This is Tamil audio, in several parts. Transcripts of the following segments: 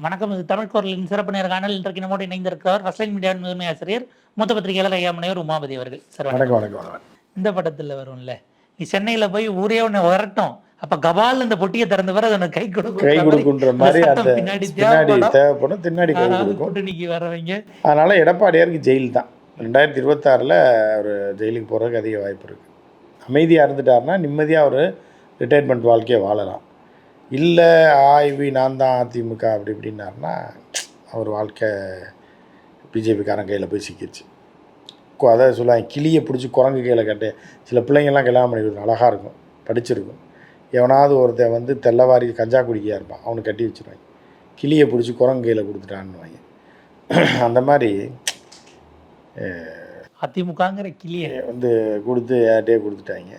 வணக்கம். இது தமிழ் குரலின் சிறப்பு நேர்காணல். இன்றைக்கு நம்மோடு இணைந்திருக்கிறார் ஃபர்ஸ்ட் மீடியாவின் முதன்மை ஆசிரியர், மூத்த பத்திரிகையாளர் ஐயா முனைவர் உமாபதி அவர்கள். சார் வணக்கம். வணக்கம். வணக்கம். இந்த படத்துல வரும்ல, நீ சென்னையில போய் ஊரே ஒன்று வரட்டும், அப்ப கபால் இந்த பொட்டியை திறந்து வர அதை கை கொடுக்குன்ற மாதிரி அந்த பின்னாடி தேவைப்படும், பின்னாடி கை கொடுக்கும். கூட்டணிக்கு வரவங்க. அதனால எடப்பாடியாருக்கு ஜெயில் தான். 2026 அவர் ஜெயிலுக்கு போகிறதுக்கு அதிக வாய்ப்பு இருக்குது. அமைதியாக இருந்துட்டாருன்னா நிம்மதியாக ஒரு ரிட்டைர்மெண்ட் வாழ்க்கையை வாழலாம். இல்லை ஆய்வு நான் தான் அதிமுக அப்படி இப்படின்னாருன்னா அவர் வாழ்க்கை பிஜேபிக்காரன் கையில் போய் சிக்கிடுச்சு. அதை சொல்லுவாங்க, கிளியை பிடிச்சி குரங்கு கையில் கட்டு. சில பிள்ளைங்கள்லாம் கல்யாணம் பண்ணி கொடுக்கும், அழகாக இருக்கும், படிச்சிருக்கும். எவனாவது ஒருத்தன் தெல்லவாரி கஞ்சா குடிக்கையாக இருப்பான், அவனுக்கு கட்டி வச்சுருவாங்க. கிளியை பிடிச்சி குரங்கு கையில் கொடுத்துட்டான்னு. அந்த மாதிரி அதிமுகங்கிற கிளியை கொடுத்து யார்கிட்டே கொடுத்துட்டாங்க.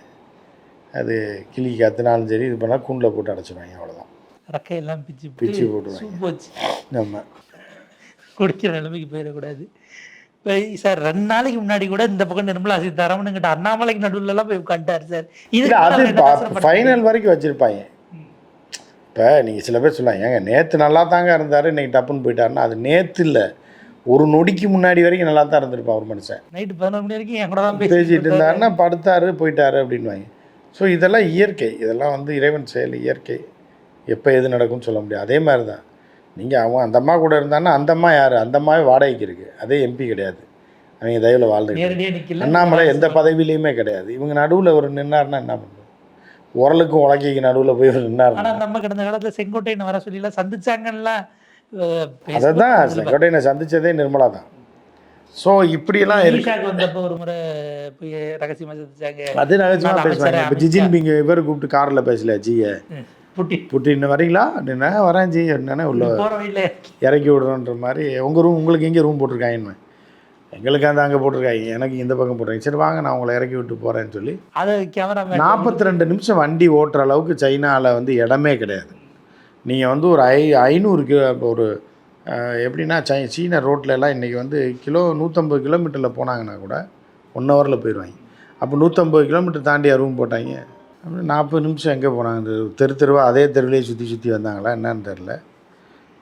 அது கிளி கத்துனாலும் சரி, இது பண்ணால் கூண்டில் போட்டு அடைச்சிடுவாங்க. அவ்வளோதான், ரக்கையெல்லாம் பிச்சு போட்டுருவாங்க. நம்ம குடிக்கிற நிலைமைக்கு போயிடக்கூடாது. இப்போ சார் 2 நாளைக்கு முன்னாடி கூட இந்த பக்கம் நிர்மலா சீதாராமன் அண்ணாமலைக்கு நடுவுலலாம் போய் உட்காந்துட்டார் சார். இது அது ஃபைனல் வரைக்கும் வச்சுருப்பாங்க. இப்போ நீங்கள் சில பேர் சொல்லலாம், ஏங்க நேற்று நல்லா தாங்க இருந்தார், இன்றைக்கி டப்புன்னு போயிட்டாருன்னா அது நேற்று இல்லை, ஒரு நொடிக்கு முன்னாடி வரைக்கும் நல்லா தான் இருந்திருப்பான் ஒரு மனுஷன். நைட்டு 11 மணி வரைக்கும் என் கூட தான் பேசிகிட்டு இருந்தாருன்னா படுத்தாரு போயிட்டாரு அப்படின்வாங்க. ஸோ இதெல்லாம் இயற்கை, இதெல்லாம் இறைவன் செயல், இயற்கை. எப்போ எது நடக்கும்னு சொல்ல முடியாது. அதே மாதிரி தான் நீங்கள் அவன் அந்த அம்மா கூட இருந்தான்னா அந்த அம்மா யார்? அந்த அம்மாவே வாடகைக்கு இருக்குது, அதே எம்பி கிடையாது. அவங்க தயவில் வாழ்ந்துட்டு. அண்ணாமலை எந்த பதவியிலையுமே கிடையாது. இவங்க நடுவில் ஒரு நின்னார்னா என்ன பண்ணுறது? உரலுக்கும் உலக்கைக்கு நடுவில் போய் ஒரு நின்னார். ஆனால் நம்ம கடந்த காலத்தில் செங்கோட்டையனை வர சொல்லிலாம் சந்திச்சாங்கலாம். அதை தான் செங்கோட்டையனை சந்தித்ததே நிர்மலா தான். ஸோ இப்படியெல்லாம் வந்தப்போ ஒரு முறை போய் ரகசியமாக சந்திச்சாங்க. அது ரகசியமாக பேசுவாங்க. இப்போ ஜிஜின்பிங் இவர் கூப்பிட்டு காரில் பேசல, ஜியை புட்டின்னு வரீங்களா அப்படின்னா, வரேன் ஜி என்னன்னா உள்ள இறக்கி விடுறோன்ற மாதிரி. உங்கள் ரூம் உங்களுக்கு எங்கே ரூம் போட்டிருக்காங்கன்னு, எங்களுக்கு அங்கே போட்டிருக்காங்க, எனக்கு இந்த பக்கம் போட்டிருக்காங்க, சரி வாங்க நான் உங்களை இறக்கி விட்டு போகிறேன்னு சொல்லி அதை கேமரா 42 நிமிஷம் வண்டி ஓட்டுற அளவுக்கு சைனாவில் இடமே கிடையாது. நீங்கள் ஒரு 500 ஒரு எப்படின்னா சீன ரோட்டில் எல்லாம் இன்றைக்கி 150 கிலோமீட்டரில் போனாங்கன்னா கூட 1 ஹவரில் போயிடுவாங்க. அப்போ 150 கிலோமீட்டர் தாண்டி ரூம் போட்டாங்க. அப்படி 40 நிமிஷம் எங்கே போனாங்க? இந்த தெருவாக அதே தெருவிலே சுற்றி வந்தாங்களா என்னன்னு தெரில.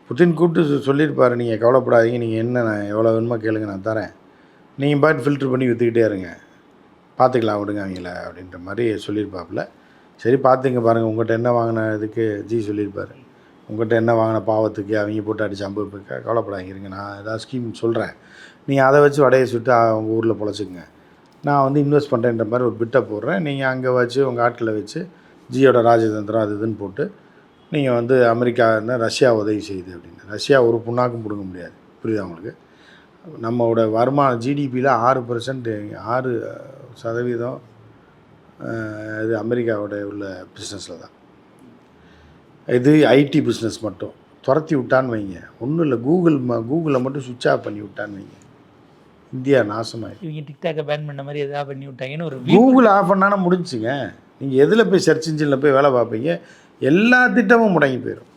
புட்டின் கூப்பிட்டு சொல்லியிருப்பார், நீங்கள் கவலைப்படாதீங்க, நீங்கள் என்ன நான் எவ்வளோ வேணுமோ கேளுங்க நான் தரேன், நீங்கள் பாட்டு ஃபில்ட்ரு பண்ணி விற்றுக்கிட்டே இருங்க, பார்த்துக்கலாம் விடுங்க அவங்கள அப்படின்ற மாதிரி சொல்லியிருப்பாப்புல. சரி பார்த்துங்க பாருங்கள், உங்கள்கிட்ட என்ன வாங்கின இதுக்கு ஜி சொல்லியிருப்பார், உங்கள்கிட்ட என்ன வாங்கின பாவத்துக்கு அவங்க போட்டு அடிச்சு அம்புக்க கவலைப்படாங்க இருங்க, நான் ஏதாவது ஸ்கீம் சொல்கிறேன், நீங்கள் அதை வச்சு வடையை சுட்டு அவங்க ஊரில் பொழைச்சிங்க, நான் இன்வெஸ்ட் பண்ணுறேன்ற மாதிரி ஒரு பிட்டை போடுறேன், நீங்கள் அங்கே வச்சு உங்கள் ஆட்களை வச்சு ஜியோட ராஜதந்திரம் அது இதுன்னு போட்டு நீங்கள் அமெரிக்கா ரஷ்யா உதவி செய்யுது அப்படின்னு. ரஷ்யா ஒரு புண்ணாக்கும் பிடுங்க முடியாது, புரியுதா உங்களுக்கு? நம்மளோட வருமானம் ஜிடிபியில் 6% இது அமெரிக்காவோட உள்ள பிஸ்னஸில் தான். இது ஐடி பிஸ்னஸ் மட்டும் துரத்தி விட்டான்னு வைங்க, ஒன்றும் இல்லை, கூகுளில் மட்டும் சுவிட்ச் ஆஃப் பண்ணி விட்டான்னு வைங்க, இந்தியா நாசமாயிடும். இவங்க டிக்டாக்கை பேன் பண்ண மாதிரி எதாவது பண்ணி விட்டாங்கன்னு ஒரு கூகுள் ஆஃப் பண்ணாலும் முடிஞ்சுங்க. நீங்கள் எதில் போய் சர்ச் இன்ஜினில் போய் வேலை பார்ப்பீங்க, எல்லா திட்டமும் முடங்கி போயிடும்,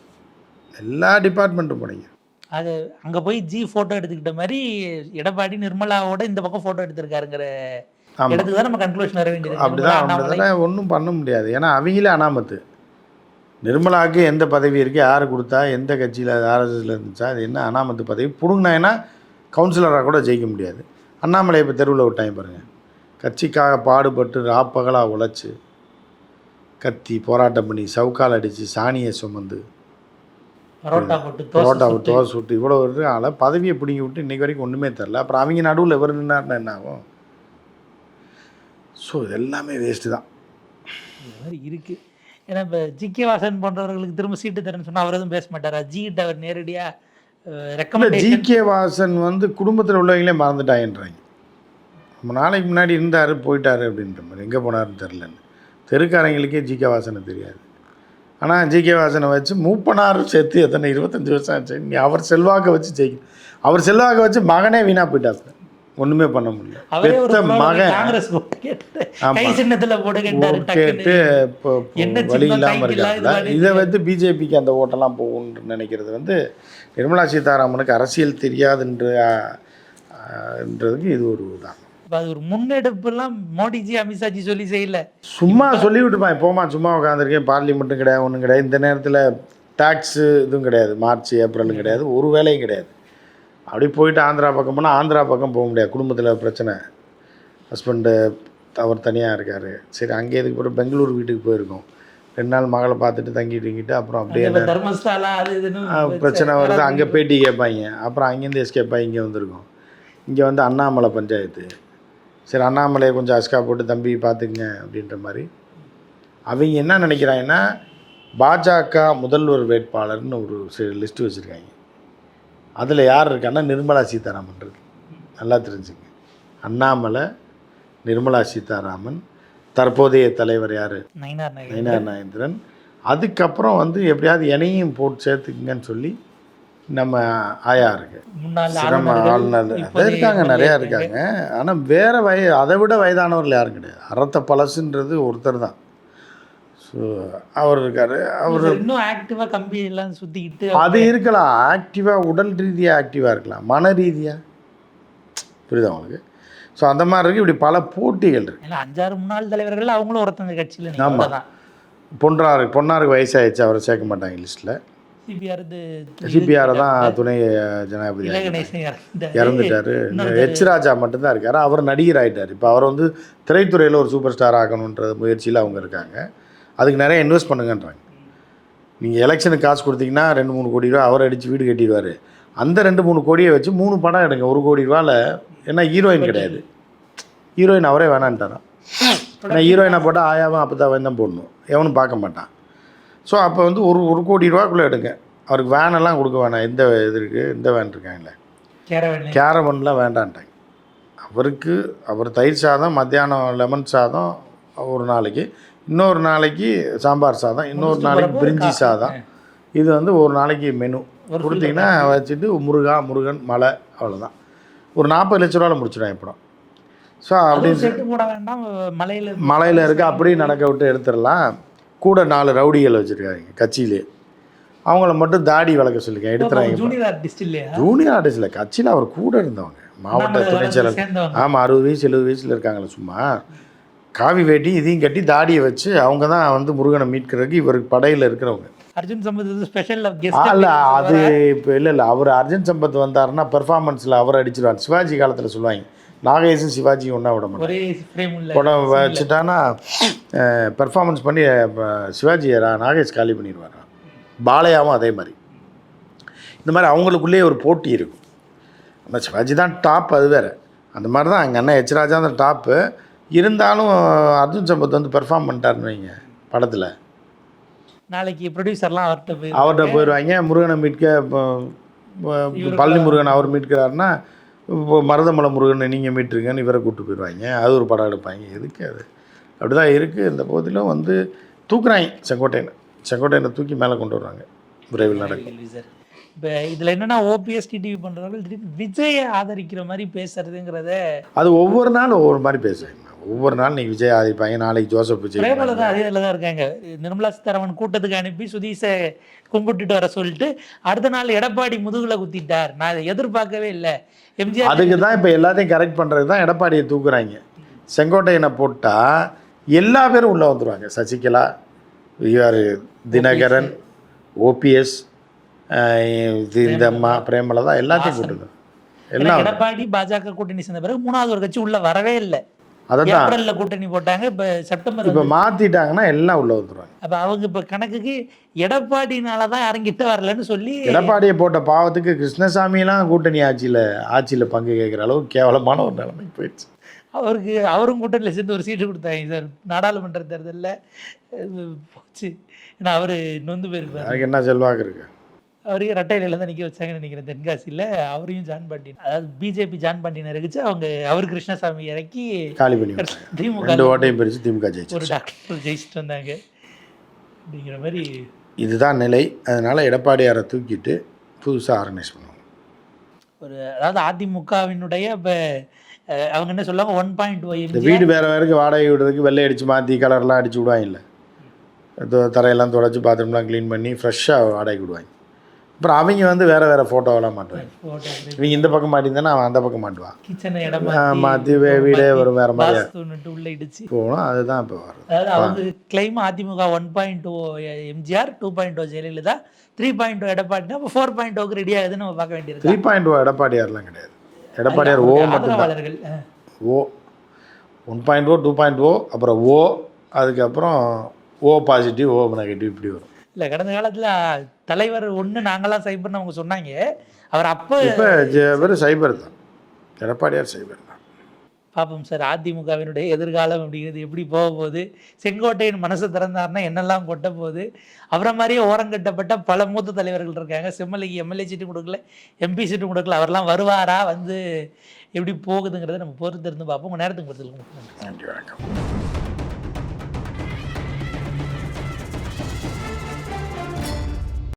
எல்லா டிபார்ட்மெண்ட்டும் முடங்கி. அது அங்கே போய் ஜி ஃபோட்டோ எடுத்துக்கிட்ட மாதிரி எடப்பாடி நிர்மலாவோட இந்த பக்கம் ஃபோட்டோ எடுத்திருக்காருங்கிற இடத்துக்கு தான் நம்ம கன்க்ளூஷன் வர வேண்டியது. அப்படிதான் ஒன்றும் பண்ண முடியாது. ஏன்னா அவங்களே அனாமத்து. நிர்மலாவுக்கு எந்த பதவி இருக்குது, யார் கொடுத்தா, எந்த கட்சியில் ஆர்எஸ்எஸில் இருந்துச்சா, அது என்ன அனாமத்து பதவி பிடுங்கினாங்கன்னா கவுன்சிலராக கூட ஜெயிக்க முடியாது. அண்ணாமலை இப்போ தெருவில் விட்டாங்க பாருங்கள், கட்சிக்காக பாடுபட்டு ராப்பகலாக உழைச்சி கத்தி போராட்டம் பண்ணி சவுக்கால் அடித்து சாணியை சுமந்து பரோட்டா தோசை சுட்டு இவ்வளோ ஒரு ஆளை பதவியை பிடிங்கி விட்டு இன்றைக்கி வரைக்கும் ஒன்றுமே தெரில. அப்புறம் அவங்க நடுவில் எவர் நின்னார்னா என்ன ஆகும்? ஸோ இது எல்லாமே வேஸ்ட்டு தான். இந்த மாதிரி இருக்குது. ஏன்னா இப்போ ஜிகே வாசன் போன்றவர்களுக்கு திரும்ப சீட்டு தரேன்னு சொன்னால் அவர் எதுவும் பேச மாட்டாரா? ஜிகிட்ட அவர் நேரடியாக ரெக்கமெண்ட். ஜிகே வாசன் குடும்பத்தில் உள்ளவங்களே மறந்துட்டாங்கன்றாங்க. ரொம்ப நாளைக்கு முன்னாடி இருந்தார் போயிட்டார் அப்படின்ற மாதிரி, எங்கே போனார்னு தெரிலன்னு. தெருக்காரங்களுக்கே ஜிகே வாசனை தெரியாது. ஆனால் ஜிகே வாசனை வச்சு மூப்பனார் சேர்த்து எத்தனை 25 வருஷம் ஆச்சு. நீ அவர் செல்வாக்கை வச்சு ஜெயிக்கணும். அவர் செல்வாக்கை வச்சு மகனே வீணாக போயிட்டார், ஒன்றுமே பண்ண முடியல. மகன் கேட்டு இப்போ வழி இல்லாமல் இருக்காங்க. இதை பிஜேபிக்கு அந்த ஓட்டெல்லாம் போகும்னு நினைக்கிறது நிர்மலா சீதாராமனுக்கு அரசியல் தெரியாதுன்றதுக்கு இது ஒரு உதாரணம். அது ஒரு முன்னெடுப்புலாம் மோடிஜி அமித்ஷாஜி செய்யல, சும்மா சொல்லி விட்டுப்பான். போமா சும்மா உட்காந்துருக்கேன், பார்லிமெண்ட்டும் கிடையாது, ஒன்றும் கிடையாது, இந்த நேரத்தில் டேக்ஸு இதுவும் கிடையாது, மார்ச் ஏப்ரலும் கிடையாது, ஒரு வேலையும் கிடையாது. அப்படி போயிட்டு ஆந்திரா பக்கம் போனால் ஆந்திரா பக்கம் போக முடியாது, குடும்பத்தில் பிரச்சனை. ஹஸ்பண்டு அவர் தனியாக இருக்கார். சரி அங்கே இதுக்கு பிறகு பெங்களூர் வீட்டுக்கு போயிருக்கோம். 2 நாள் மகளை பார்த்துட்டு தங்கிட்டு அப்புறம் அப்படியே தர்மஸ்தாலா அது இதுன்னு பிரச்சனை வருது. அங்கே பேட்டி கேட்பாங்க. அப்புறம் அங்கேருந்து எஸ்கேப் ஆகி இங்கே வந்திருக்கோம். இங்கே வந்து அண்ணாமலை பஞ்சாயத்து. சரி அண்ணாமலையை கொஞ்சம் அஸ்கா போட்டு தம்பி பார்த்துக்குங்க அப்படின்ற மாதிரி. அவங்க என்ன நினைக்கிறாங்கன்னா, பாஜக முதல்வர் வேட்பாளர்னு ஒரு லிஸ்ட்டு வச்சுருக்காங்க. அதில் யார் இருக்கான்னா நிர்மலா சீதாராமன் இருக்கு. நல்லா தெரிஞ்சுங்க. அண்ணாமலை, நிர்மலா சீதாராமன், தற்போதைய தலைவர் யார் நயினார் நாகேந்திரன். அதுக்கப்புறம் வந்து எப்படியாவது இணையும் போட்டு சேர்த்துக்குங்கன்னு சொல்லி நம்ம ஆயா இருக்கு, சிரம ஆளுநர் அதை இருக்காங்க, நிறையா இருக்காங்க. ஆனால் வேறு அதை விட வயதானவர்கள் யாரும் கிடையாது. அறத்த பழசுன்றது ஒருத்தர் தான். ஸோ அவர் இருக்கார். அவர் இன்னும் ஆக்டிவாக கம்பி எல்லாம் சுற்றிக்கிட்டு அது இருக்கலாம். ஆக்டிவாக உடல் ரீதியாக ஆக்டிவாக இருக்கலாம், மன ரீதியாக. புரியுதா உங்களுக்கு? ஸோ அந்த மாதிரி இருக்குது. இப்படி பல போட்டிகள் இருக்குது. 5-6 முன்னாள் தலைவர்கள் அவங்களும் ஒருத்தங்க கட்சியில். ஆமாம். பொன்னாருக்கு வயசாகிடுச்சு, அவரை சேர்க்க மாட்டாங்க லிஸ்ட்டில். சிபிஆர் தான் துணை ஜனாதிபதி இறந்துட்டார். எச் ராஜா மட்டும்தான் இருக்கார். அவர் நடிகர் ஆகிட்டார். இப்போ அவர் வந்து திரைத்துறையில் ஒரு சூப்பர் ஸ்டார் ஆகணுன்ற முயற்சியில் அவங்க இருக்காங்க. அதுக்கு நிறைய இன்வெஸ்ட் பண்ணுங்கன்றாங்க. நீங்கள் எலெக்ஷனுக்கு காசு கொடுத்தீங்கன்னா 2-3 கோடி ரூபா அவர் அடித்து வீடு கட்டிடுவார். அந்த 2-3 கோடியை வச்சு 3 படம் எடுங்க 1 கோடி ரூபாவில். ஏன்னா ஹீரோயின் கிடையாது, ஹீரோயின் அவரே வேணான்ட்டாரான். ஏன்னா ஹீரோயினை போட்டால் ஆயாவும் அப்பதாவும் தான் போடணும், எவனும் பார்க்க மாட்டான். ஸோ அப்போ வந்து 1 கோடி ரூபாக்குள்ளே எடுங்க. அவருக்கு வேனெல்லாம் கொடுக்க வேணாம். எந்த இது இருக்குது, இந்த வேன் இருக்காங்களே கேரவன்லாம் வேண்டான்ட்டாங்க. அவர் தயிர் சாதம், மத்தியானம் லெமன் சாதம் ஒரு நாளைக்கு, இன்னொரு நாளைக்கு சாம்பார் சாதம், இன்னொரு நாளைக்கு பிரிஞ்சி சாதம். இது வந்து ஒரு நாளைக்கு மெனு கொடுத்தீங்கன்னா வச்சுட்டு முருகன் மலை, அவ்வளோதான். ஒரு 40 லட்ச ரூபாவில் முடிச்சிடும் எப்படம். ஸோ அப்படின்னு மலையில் இருக்க அப்படியே நடக்க விட்டு எடுத்துடலாம். கூட 4 ரவுடிகள் வச்சுருக்காங்க கட்சியிலே. அவங்கள மட்டும் தாடி வளர்க்க சொல்லியிருக்கேன், எடுத்துறாங்க. ஜூனியர் ஆர்டிஸ்ட் இல்லை, கட்சியில் அவர் கூட இருந்தவங்க, மாவட்ட துணை செயலர். ஆமாம், 60 வயசு 70 வயசில் இருக்காங்களே. சும்மா காவி வேட்டி இதையும் கட்டி தாடியை வச்சு அவங்க தான் வந்து முருகனை மீட்கிறதுக்கு இவருக்கு படையில் இருக்கிறவங்க. அர்ஜுன் சம்பத் ஸ்பெஷல் இல்லை அது இப்போ இல்லை அவர் அர்ஜுன் சம்பத் வந்தாருன்னா பெர்ஃபார்மன்ஸில் அவர் அடிச்சிருவார். சிவாஜி காலத்தில் சொல்லுவாங்க, நாகேஷும் சிவாஜியும் ஒன்றா விட மாட்டாங்க. படம் வச்சுட்டானா பெர்ஃபார்மன்ஸ் பண்ணி சிவாஜி நாகேஷ் காலி பண்ணிடுவார். பாலையாவும் அதே மாதிரி. இந்த மாதிரி அவங்களுக்குள்ளேயே ஒரு போட்டி இருக்கும். அந்த சிவாஜி தான் டாப், அது வேறு. அந்த மாதிரி தான் எங்கள் அண்ணன் எச் ராஜா தான் டாப்பு. இருந்தாலும் அர்ஜுன் சம்பத் வந்து பெர்ஃபார்ம் பண்ணிட்டாருன்னு வைங்க படத்தில். நாளைக்கு ப்ரொடியூசர்லாம் அவர்கிட்ட போயிடுவாங்க. முருகனை மீட்க பழனி முருகன் அவர் மீட்கிறாருன்னா இப்போ மருதமலை முருகனை நீங்கள் மீட்டுருங்கன்னு இவரை கூப்பிட்டு போயிடுவாங்க. அது ஒரு படம் எடுப்பாங்க. எதுக்கு அது அப்படி தான் இருக்குது. இந்த போதிலும் வந்து தூக்குறாங்க செங்கோட்டையனை தூக்கி மேலே கொண்டு வருவாங்க. விரைவில் நடக்கும். இப்போ இதில் என்னென்னா ஓபிஎஸ் டிடிவி பண்ணுறவர்கள் திடீர்னு விஜயை ஆதரிக்கிற மாதிரி பேசுறதுங்கிறத அது ஒவ்வொரு நாள் ஒவ்வொரு மாதிரி பேசுவாங்க. ஒவ்வொரு நாள் நீங்கள் விஜய் ஆதரிப்பாங்க, நாளைக்கு ஜோசப் விஜய். பிரேமலதா தான் அதே இதில் தான் இருக்காங்க. நிர்மலா சீதாராமன் கூட்டத்துக்கு அனுப்பி சுதீஷை கும்பிட்டுட்டு வர சொல்லிட்டு அடுத்த நாள் எடப்பாடி முதுகுல குத்திட்டார். நான் அதை எதிர்பார்க்கவே இல்லை. எம்ஜிஆர் அதுக்கு தான் இப்போ எல்லாத்தையும் கரெக்ட் பண்ணுறது தான் எடப்பாடியை தூக்குறாங்க. செங்கோட்டையனை போட்டால் எல்லா பேரும் உள்ளே வந்துடுவாங்க. சசிகலா, தினகரன், ஓபிஎஸ், இந்த அம்மா பிரேமலதா எல்லாத்தையும் கூட்டுது. எல்லாம் எடப்பாடி பாஜக கூட்டணி சேர்ந்த பிறகு 3வது ஒரு கட்சி உள்ள வரவே இல்லை. அதான் ஏப்ரல்ல கூட்டணி போட்டாங்க. இப்போ செப்டம்பர் இப்போ மாற்றிட்டாங்கன்னா எல்லாம் உள்ளே வந்துடுவாங்க. அப்போ அவங்க இப்போ கணக்குக்கு எடப்பாடினால தான் யாருங்கிட்ட வரலன்னு சொல்லி எடப்பாடியை போட்ட பாவத்துக்கு கிருஷ்ணசாமியெல்லாம் கூட்டணி ஆட்சியில் பங்கு கேட்குற அளவுக்கு கேவலமான ஒரு நிலைமைக்கு போயிடுச்சு. அவரும் கூட்டணியில் சேர்ந்து ஒரு சீட்டு கொடுத்தாங்க சார் நாடாளுமன்ற தேர்தலில் போச்சு. ஏன்னா அவர் நொந்து போயிருப்பார். அதுக்கு என்ன செல்வாக்கு இருக்கு? அவரையும் ரெட்டையில தான் நிற்க வச்சாங்கன்னு நினைக்கிறேன் தென்காசியில். அவரையும் ஜான் பாண்டியன், அதாவது பிஜேபி ஜான் பாண்டியன் இருக்குச்சு. அவர் கிருஷ்ணசாமி இறக்கி காலி பண்ணி திமுக ஓட்டையும் பிரித்து திமுக ஜெயிச்சு ஒரு டாக்டர் ஜெயிச்சுட்டு வந்தாங்க அப்படிங்கிற மாதிரி. இதுதான் நிலை. அதனால் எடப்பாடியாரை தூக்கிட்டு புதுசாக ஆர்கனைஸ் பண்ணுவாங்க. அதாவது அதிமுகவினுடைய இப்போ அவங்க என்ன சொல்லுவாங்க 1.5 இந்த வீடு வேறு வாடகை விடுறதுக்கு வெள்ளை அடித்து மாற்றி கலர்லாம் அடித்து விடுவாங்க. இல்லை தரையெல்லாம் தொடச்சி பாத்ரூம்லாம் க்ளீன் பண்ணி ஃப்ரெஷ்ஷாக வாடகைக்கு விடுவாங்க. அப்புறம் அவங்க வந்து வேறு வேறு ஃபோட்டோவெல்லாம் மாட்டுவாங்க. இவங்க இந்த பக்கம் மாட்டியிருந்தானே அவன் அந்த பக்கம் மாட்டுவான். கிச்சனை இடம் மாற்றி வீடே ஒரு வேறு மாதிரி உள்ள இடிச்சு போகணும். அதுதான் இப்போ வரும். அதாவது அவங்க கிளைம் அதிமுக 1.2 எம்ஜிஆர், 2.0 ஜெயலலிதா, 3.0 எடப்பாடினா அப்போ 4.0க்கு ரெடி ஆகுதுன்னு நம்ம பார்க்க வேண்டியிருக்கு. 3.0 எடப்பாடியார்லாம் கிடையாது. எடப்பாடியார் ஓ மட்டும்தான். ஓ 1.0 2.0 அப்புறம் ஓ, அதுக்கப்புறம் ஓ பாசிட்டிவ் ஓ நெகட்டிவ் இப்படி வரும். இல்லை, கடந்த காலத்தில் தலைவர் ஒன்று நாங்களாம் சைபர்னு அவங்க சொன்னாங்க. அவர் அப்போ இப்போ வெறும் சைபர் தான். எடப்பாடியார் சைபர் தான். பார்ப்போம் சார், அதிமுகவினுடைய எதிர்காலம் அப்படிங்கிறது எப்படி போக போகுது. செங்கோட்டையின் மனசு திறந்தாருன்னா என்னெல்லாம் கொட்ட போகுது. அவரை மாதிரியே ஓரங்கட்டப்பட்ட பல மூத்த தலைவர்கள் இருக்காங்க. செம்மலைக்கு எம்எல்ஏ சீட்டும் கொடுக்கல, எம்பி சீட்டும் கொடுக்கல. அவரெல்லாம் வருவாரா, வந்து எப்படி போகுதுங்கிறத நம்ம பொறுத்திருந்து பார்ப்போம். உங்கள் நேரத்துக்கு பொறுத்து. நன்றி, வணக்கம்.